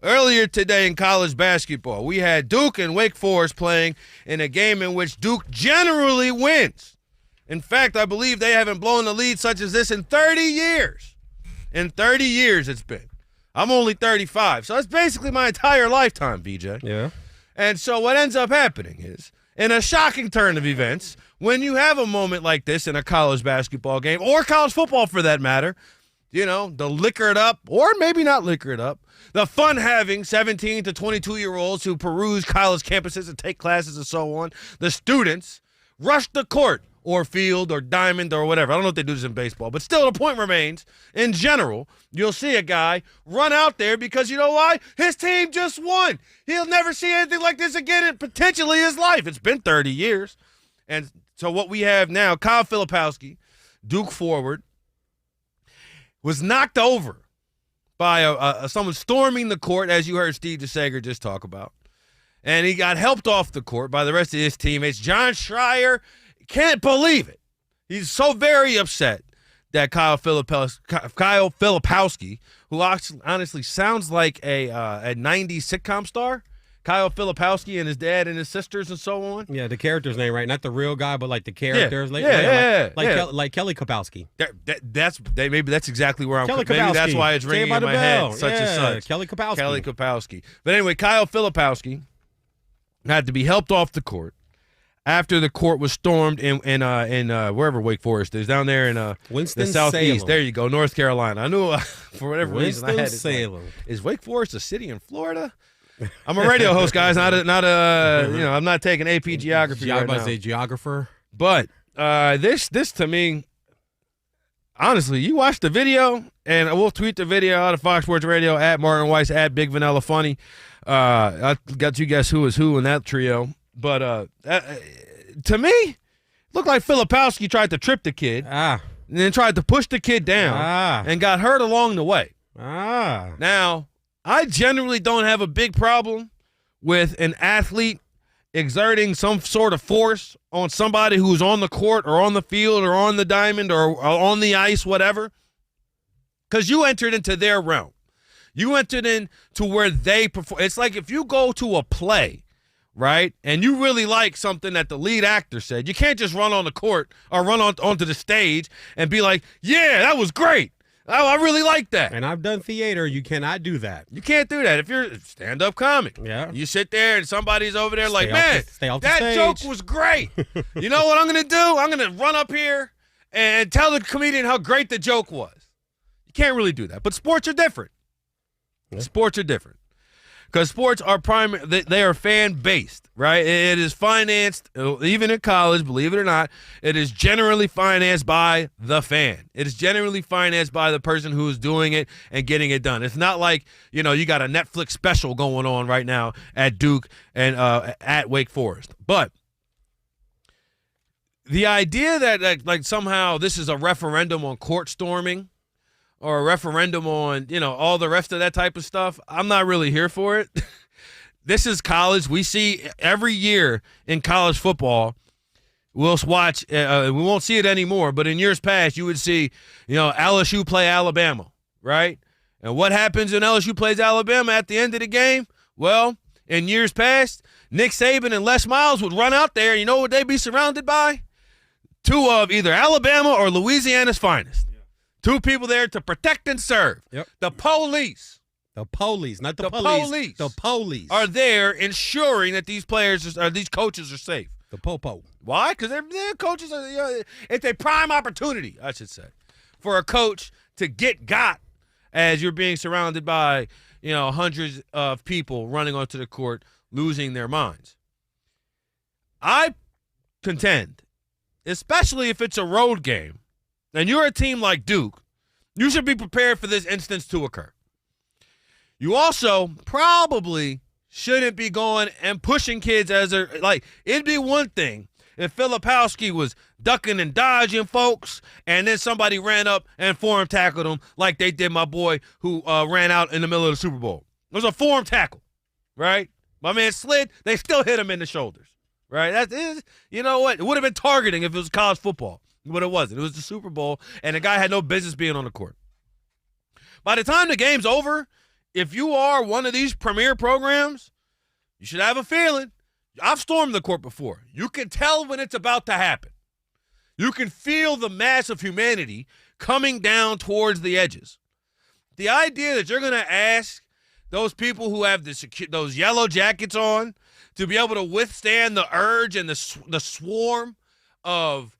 Earlier today in college basketball, we had Duke and Wake Forest playing in a game in which Duke generally wins. In fact, I believe they haven't blown a lead such as this in 30 years. In 30 years it's been. I'm only 35, so that's basically my entire lifetime, VJ. Yeah. And so what ends up happening is, in a shocking turn of events, when you have a moment like this in a college basketball game, or college football for that matter, you know, the liquor it up, or maybe not liquor it up, the fun-having 17 to 22-year-olds who peruse college campuses and take classes and so on, the students rush the court or field or diamond or whatever. I don't know if they do this in baseball, but still the point remains, in general, you'll see a guy run out there because you know why? His team just won. He'll never see anything like this again in potentially his life. It's been 30 years. And so what we have now, Kyle Filipowski, Duke forward, was knocked over by someone storming the court, as you heard Steve DeSager just talk about. And he got helped off the court by the rest of his teammates. John Schreier can't believe it. He's so very upset that Kyle Filipowski, who honestly sounds like a 90s sitcom star, Kyle Filipowski and his dad and his sisters and so on. Yeah, the character's name, right? Not the real guy, but like the characters. Like Kelly Kapowski. Maybe that's exactly where I'm Kelly maybe Kapowski. that's why it's ringing in my head. Such and such. Kelly Kapowski. Kelly Kapowski. But anyway, Kyle Filipowski had to be helped off the court after the court was stormed in wherever Wake Forest is, down there in the southeast. Winston-Salem. There you go, North Carolina. I knew for whatever reason I had it. Winston-Salem. Is Wake Forest a city in Florida? I'm a radio host, guys. I'm not taking AP geography right now. Say geographer. But this to me, honestly, you watch the video, and we'll tweet the video out of Fox Sports Radio at Martin Weiss at Big Vanilla Funny. I got you guess who is who in that trio. But to me, it looked like Filipowski tried to trip the kid and then tried to push the kid down and got hurt along the way. Now, I generally don't have a big problem with an athlete exerting some sort of force on somebody who's on the court or on the field or on the diamond or on the ice, whatever, because you entered into their realm. You entered into where they perform. It's like if you go to a play, right, and you really like something that the lead actor said, you can't just run on the court or run onto the stage and be like, yeah, that was great. I really like that. And I've done theater. You cannot do that. You can't do that. If you're a stand-up comic, you sit there and somebody's over there stay off that joke was great. You know what I'm going to do? I'm going to run up here and tell the comedian how great the joke was. You can't really do that. But sports are different. Yeah. Sports are different. Because sports are they are fan-based, right? It is financed, even in college, believe it or not, it is generally financed by the fan. It is generally financed by the person who is doing it and getting it done. It's not like, you got a Netflix special going on right now at Duke and at Wake Forest. But the idea that somehow this is a referendum on court storming, or a referendum on, all the rest of that type of stuff, I'm not really here for it. This is college. We see every year in college football, we'll watch, we won't see it anymore, but in years past, you would see, LSU play Alabama, right? And what happens when LSU plays Alabama at the end of the game? Well, in years past, Nick Saban and Les Miles would run out there, and you know what they'd be surrounded by? Two of either Alabama or Louisiana's finest. Two people there to protect and serve. Yep. The police. The police, not the police. The police are there ensuring that these coaches are safe. The popo. Why? Because their coaches are. It's a prime opportunity, I should say, for a coach to get got as you're being surrounded by hundreds of people running onto the court, losing their minds. I contend, especially if it's a road game, and you're a team like Duke, you should be prepared for this instance to occur. You also probably shouldn't be going and pushing kids it'd be one thing if Filipowski was ducking and dodging folks and then somebody ran up and form tackled him like they did my boy who ran out in the middle of the Super Bowl. It was a form tackle, right? My man slid, they still hit him in the shoulders, right? You know what? It would have been targeting if it was college football. But it wasn't. It was the Super Bowl, and the guy had no business being on the court. By the time the game's over, if you are one of these premier programs, you should have a feeling. I've stormed the court before. You can tell when it's about to happen. You can feel the mass of humanity coming down towards the edges. The idea that you're going to ask those people who have those yellow jackets on to be able to withstand the urge and the swarm of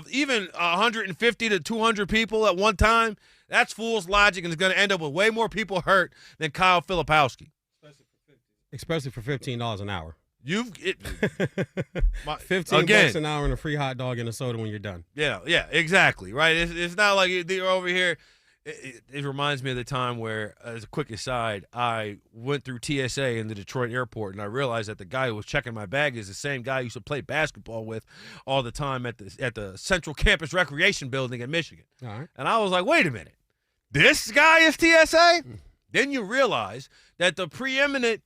even 150 to 200 people at one time, that's fool's logic, and it's going to end up with way more people hurt than Kyle Filipowski. Especially for $15 an hour. $15 an hour and a free hot dog and a soda when you're done. Yeah, exactly, right? It's not like you're over here. It reminds me of the time where, as a quick aside, I went through TSA in the Detroit airport, and I realized that the guy who was checking my bag is the same guy I used to play basketball with all the time at the Central Campus Recreation Building in Michigan. All right. And I was like, wait a minute. This guy is TSA? Then you realize that the preeminent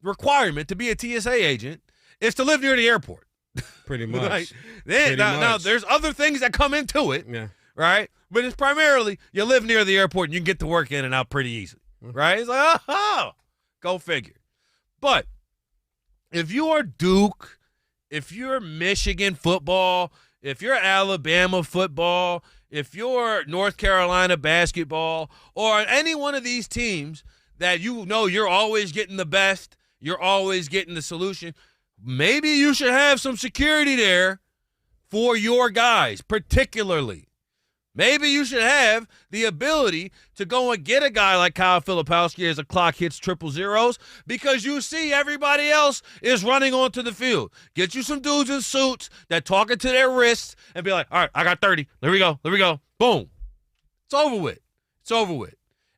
requirement to be a TSA agent is to live near the airport. Pretty much. Right? Now, there's other things that come into it. Yeah. Right? But it's primarily you live near the airport and you can get to work in and out pretty easily. Right? It's like, oh, go figure. But if you are Duke, if you're Michigan football, if you're Alabama football, if you're North Carolina basketball, or any one of these teams that you know you're always getting the best, you're always getting the solution, maybe you should have some security there for your guys, particularly. Maybe you should have the ability to go and get a guy like Kyle Filipowski as the clock hits triple zeros because you see everybody else is running onto the field. Get you some dudes in suits that talking to their wrists and be like, all right, I got 30. There we go. Boom. It's over with.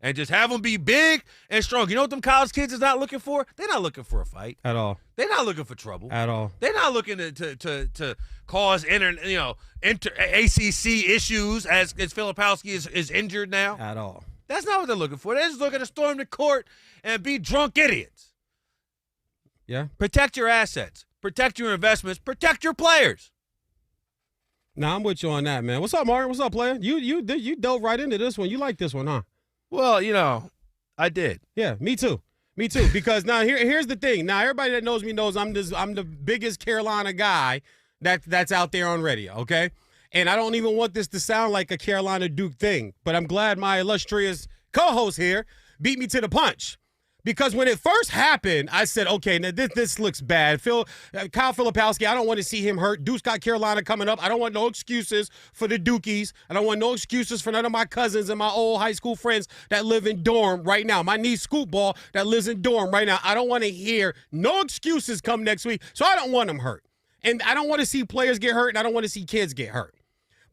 And just have them be big and strong. You know what them college kids is not looking for? They're not looking for a fight. At all. They're not looking for trouble. At all. They're not looking to cause ACC issues as Filipowski is injured now. At all. That's not what they're looking for. They're just looking to storm the court and be drunk idiots. Yeah. Protect your assets. Protect your investments. Protect your players. Nah, I'm with you on that, man. What's up, Mark? What's up, player? You dove right into this one. You like this one, huh? Well, I did. Yeah, me too. Because now here's the thing. Now everybody that knows me knows I'm the biggest Carolina guy that's out there on radio. Okay, and I don't even want this to sound like a Carolina Duke thing, but I'm glad my illustrious co-host here beat me to the punch. Because when it first happened, I said, okay, now this looks bad. Kyle Filipowski, I don't want to see him hurt. Duke's got Carolina coming up. I don't want no excuses for the Dukies. I don't want no excuses for none of my cousins and my old high school friends that live in dorm right now. My niece Scootball that lives in dorm right now. I don't want to hear no excuses come next week, so I don't want them hurt. And I don't want to see players get hurt, and I don't want to see kids get hurt.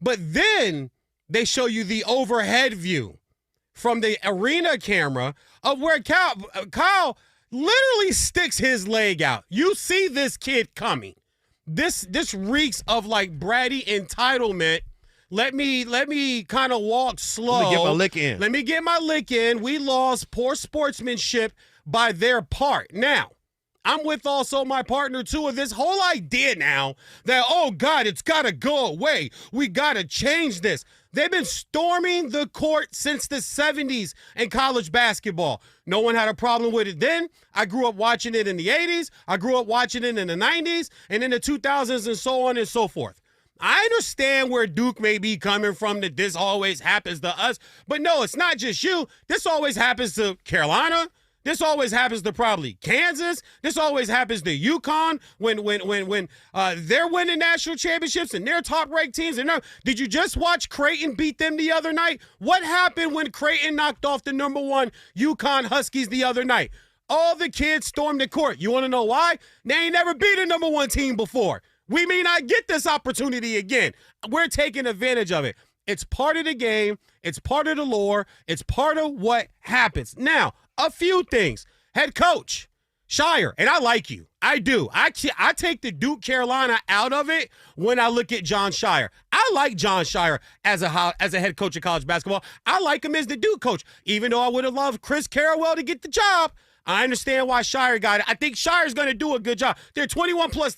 But then they show you the overhead view from the arena camera of where Kyle literally sticks his leg out. You see this kid coming. This reeks of like bratty entitlement. Let me kind of walk slow. Let me get my lick in. We lost poor sportsmanship by their part. Now, I'm with also my partner, too, of this whole idea now that, oh, God, it's got to go away. We got to change this. They've been storming the court since the 70s in college basketball. No one had a problem with it then. I grew up watching it in the 80s. I grew up watching it in the 90s and in the 2000s and so on and so forth. I understand where Duke may be coming from, that this always happens to us. But no, it's not just you. This always happens to Carolina. This always happens to probably Kansas. This always happens to UConn when they're winning national championships and they're top-ranked teams. And did you just watch Creighton beat them the other night? What happened when Creighton knocked off the #1 UConn Huskies the other night? All the kids stormed the court. You want to know why? They ain't never beat a #1 team before. We may not get this opportunity again. We're taking advantage of it. It's part of the game. It's part of the lore. It's part of what happens. Now, a few things. Head coach, Shire, and I like you. I do. I take the Duke Carolina out of it when I look at John Shire. I like John Shire as a head coach of college basketball. I like him as the Duke coach. Even though I would have loved Chris Carrawell to get the job, I understand why Shire got it. I think Shire's going to do a good job. They're 21-plus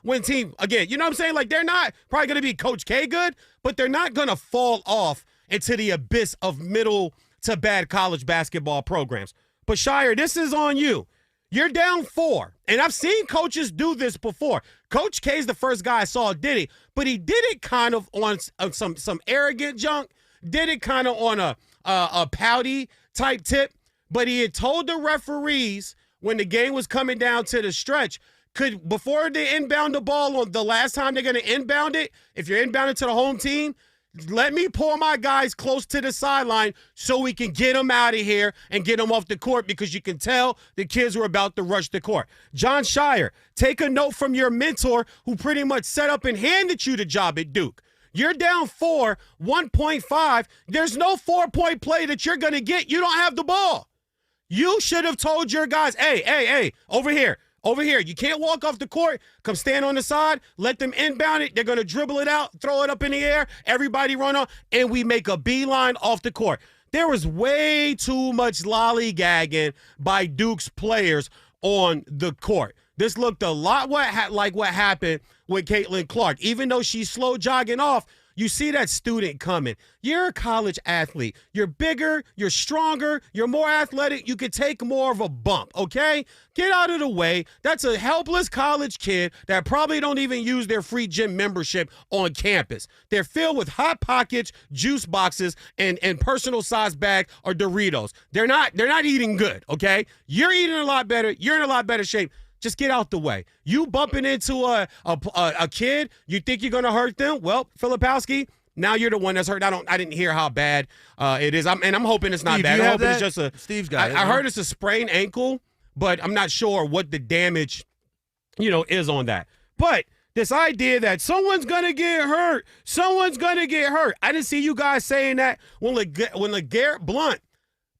win team. Again, you know what I'm saying? Like, they're not probably going to be Coach K good, but they're not going to fall off into the abyss of middle to bad college basketball programs. But Shire, this is on you. You're down 4, and I've seen coaches do this before. Coach K's the first guy I saw did it, but he did it kind of on some arrogant junk, did it kind of on a pouty type tip, but he had told the referees when the game was coming down to the stretch, before they inbound the ball on the last time they're going to inbound it, if you're inbounded to the home team, let me pull my guys close to the sideline so we can get them out of here and get them off the court, because you can tell the kids were about to rush the court. John Shire, take a note from your mentor who pretty much set up and handed you the job at Duke. You're down 4, 1.5. There's no 4-point play that you're going to get. You don't have the ball. You should have told your guys, hey, over here. Over here. You can't walk off the court. Come stand on the side. Let them inbound it. They're going to dribble it out, throw it up in the air. Everybody run on, and we make a beeline off the court. There was way too much lollygagging by Duke's players on the court. This looked a lot like what happened with Caitlin Clark. Even though she's slow jogging off, you see that student coming. You're a college athlete. You're bigger, you're stronger, you're more athletic. You could take more of a bump, okay? Get out of the way. That's a helpless college kid that probably don't even use their free gym membership on campus. They're filled with Hot Pockets, juice boxes, and personal size bag or Doritos. They're not eating good, okay? You're eating a lot better. You're in a lot better shape. Just get out the way. You bumping into a kid, you think you're going to hurt them? Well, Filipowski, now you're the one that's hurt. I didn't hear how bad it is. I'm hoping it's not Steve, bad. I'm hoping it's just Steve's got it. I heard it's a sprained ankle, but I'm not sure what the damage, is on that. But this idea that someone's going to get hurt, I didn't see you guys saying that when LeGarrette Blount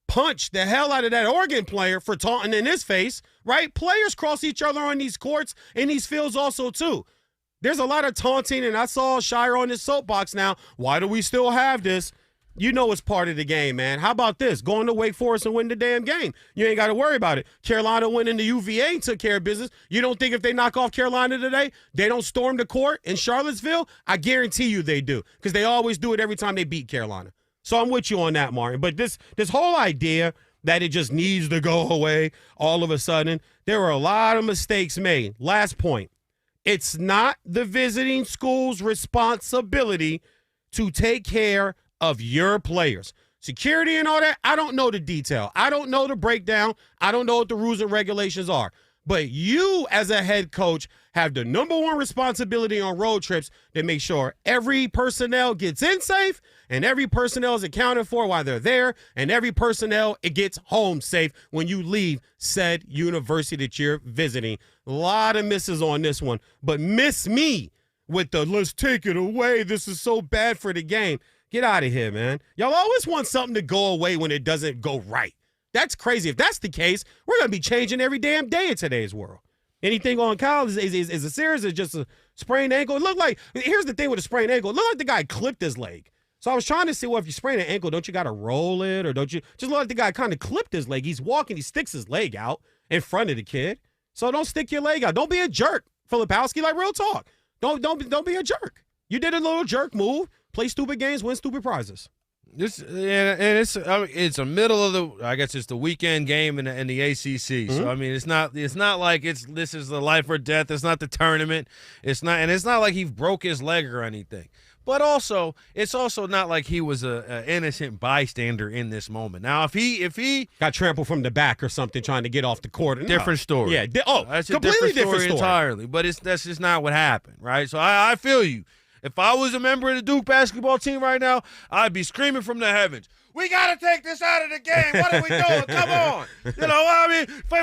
punched the hell out of that Oregon player for taunting in his face, right? Players cross each other on these courts and these fields also too. There's a lot of taunting, and I saw Shire on his soapbox now. Why do we still have this? You know it's part of the game, man. How about this? Go into Wake Forest and win the damn game. You ain't got to worry about it. Carolina went into UVA and took care of business. You don't think if they knock off Carolina today, they don't storm the court in Charlottesville? I guarantee you they do, because they always do it every time they beat Carolina. So I'm with you on that, Martin. But this whole idea that it just needs to go away all of a sudden, there were a lot of mistakes made. Last point. It's not the visiting school's responsibility to take care of your players. Security and all that, I don't know the detail. I don't know the breakdown. I don't know what the rules and regulations are. But you, as a head coach, have the number one responsibility on road trips to make sure every personnel gets in safe and every personnel is accounted for while they're there, and every personnel it gets home safe when you leave said university that you're visiting. A lot of misses on this one, but miss me with the let's take it away. This is so bad for the game. Get out of here, man. Y'all always want something to go away when it doesn't go right. That's crazy. If that's the case, we're going to be changing every damn day in today's world. Anything on Kyle is a serious or just a sprained ankle? It looked like, here's the thing with a sprained ankle. It looked like the guy clipped his leg. So I was trying to see, well, if you sprain an ankle, don't you got to roll it? Or don't you just look like the guy kind of clipped his leg? He's walking, he sticks his leg out in front of the kid. So don't stick your leg out. Don't be a jerk, Filipowski, like real talk. Don't be a jerk. You did a little jerk move, play stupid games, win stupid prizes. It's a middle of the, I guess it's the weekend game in the ACC. Mm-hmm. So I mean, it's not like this is the life or death. It's not the tournament. It's not like he broke his leg or anything. But also, it's also not like he was a innocent bystander in this moment. Now, if he got trampled from the back or something trying to get off the court, different story. Yeah, that's completely a different story entirely. But that's just not what happened, right? So I feel you. If I was a member of the Duke basketball team right now, I'd be screaming from the heavens, we got to take this out of the game. What are we doing? Come on.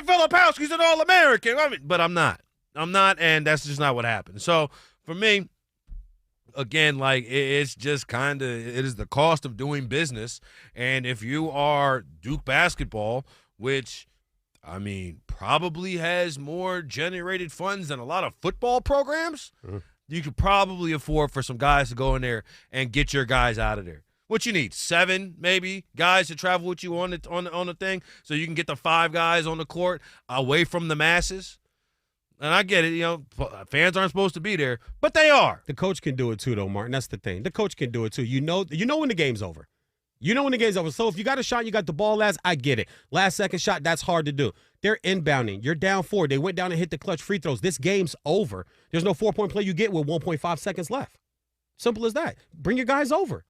Filipowski's an All-American. But I'm not, and that's just not what happened. So, for me, again, like, it's just it is the cost of doing business. And if you are Duke basketball, which, I mean, probably has more generated funds than a lot of football programs, you could probably afford for some guys to go in there and get your guys out of there. What you need, 7 maybe guys to travel with you on the thing, so you can get the 5 guys on the court away from the masses. And I get it, fans aren't supposed to be there, but they are. The coach can do it too, though, Martin. That's the thing. The coach can do it too. You know when the game's over. You know when the game's over. So if you got a shot, you got the ball last, I get it. Last second shot, that's hard to do. They're inbounding. You're down 4. They went down and hit the clutch free throws. This game's over. There's no 4-point play you get with 1.5 seconds left. Simple as that. Bring your guys over.